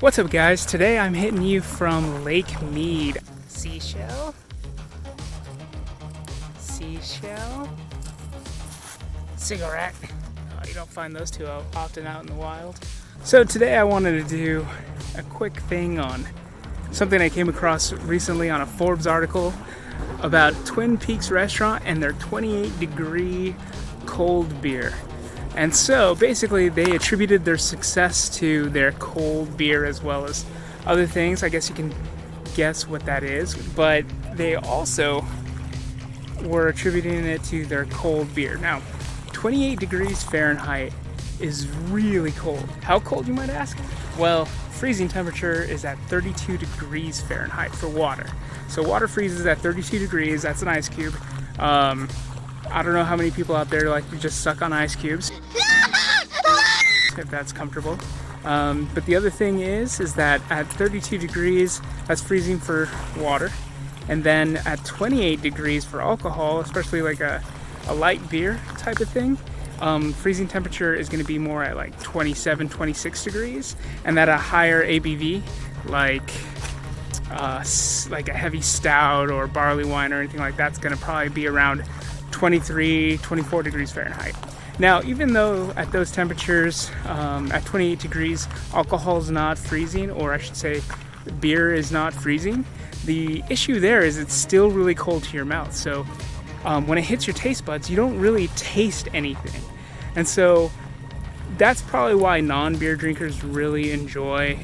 What's up guys? Today I'm hitting you from Lake Mead. Seashell? Seashell? Cigarette. Oh, you don't find those too often out in the wild. So today I wanted to do a quick thing on something I came across recently on a Forbes article about Twin Peaks restaurant and their 28-degree cold beer. And so basically they attributed their success to their cold beer as well as other things. I guess you can guess what that is, but they also were attributing it to their cold beer. Now, 28 degrees Fahrenheit is really cold. How cold, you might ask? Well, freezing temperature is at 32 degrees Fahrenheit for water. So water freezes at 32 degrees, that's an ice cube. I don't know how many people out there like to just suck on ice cubes, if that's comfortable. But the other thing is that at 32 degrees, that's freezing for water. And then at 28 degrees for alcohol, especially like a light beer type of thing, freezing temperature is going to be more at like 27, 26 degrees. And at a higher ABV, like a heavy stout or barley wine or anything like that's going to probably be around 23, 24 degrees Fahrenheit. Now, even though at those temperatures, at 28 degrees, alcohol is not freezing, or I should say beer is not freezing, the issue there is it's still really cold to your mouth. So when it hits your taste buds, you don't really taste anything. And so that's probably why non-beer drinkers really enjoy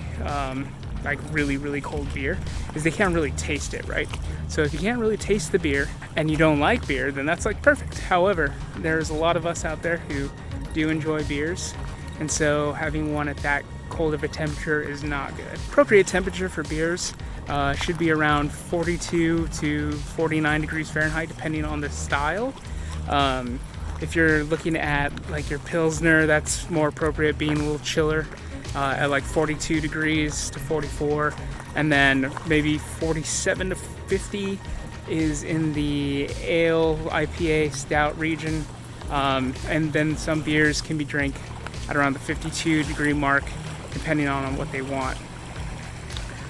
like really cold beer, is they can't really taste it, right? So if you can't really taste the beer and you don't like beer, then that's like perfect. However, there's a lot of us out there who do enjoy beers, and so having one at that cold of a temperature is not good. Appropriate temperature for beers should be around 42 to 49 degrees Fahrenheit, depending on the style. If you're looking at like your Pilsner, that's more appropriate, being a little chiller. At like 42 degrees to 44, and then maybe 47 to 50 is in the ale, IPA, stout region, and then some beers can be drank at around the 52 degree mark depending on what they want.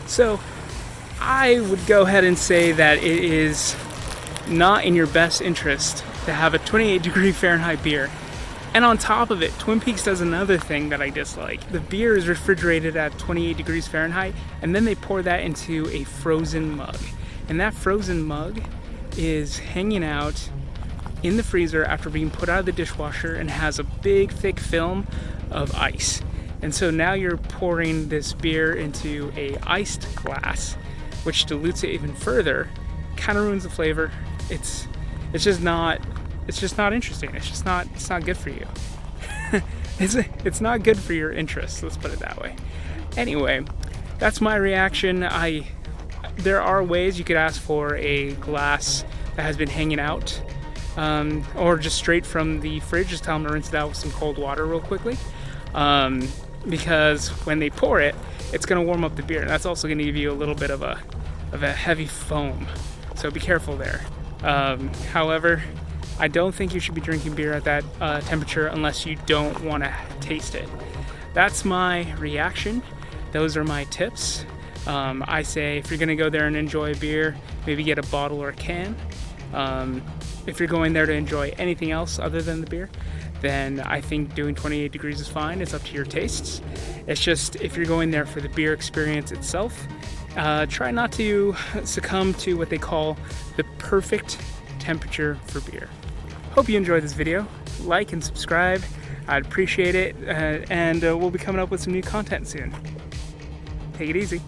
So I would go ahead and say that it is not in your best interest to have a 28 degree Fahrenheit beer. And on top of it, Twin Peaks does another thing that I dislike. The beer is refrigerated at 28 degrees Fahrenheit, and then they pour that into a frozen mug. And that frozen mug is hanging out in the freezer after being put out of the dishwasher and has a big, thick film of ice. And so now you're pouring this beer into a iced glass, which dilutes it even further, kind of ruins the flavor. It's just not interesting. It's not good for you. It's not good for your interests, let's put it that way. Anyway, that's my reaction. There are ways you could ask for a glass that has been hanging out, or just straight from the fridge. Just tell them to rinse it out with some cold water real quickly, because when they pour it, it's going to warm up the beer, and that's also going to give you a little bit of a heavy foam. So be careful there. However, I don't think you should be drinking beer at that temperature unless you don't want to taste it. That's my reaction. Those are my tips. I say if you're going to go there and enjoy a beer, maybe get a bottle or a can. If you're going there to enjoy anything else other than the beer, then I think doing 28 degrees is fine. It's up to your tastes. It's just if you're going there for the beer experience itself, try not to succumb to what they call the perfect temperature for beer. Hope you enjoyed this video. Like and subscribe. I'd appreciate it, and we'll be coming up with some new content soon. Take it easy.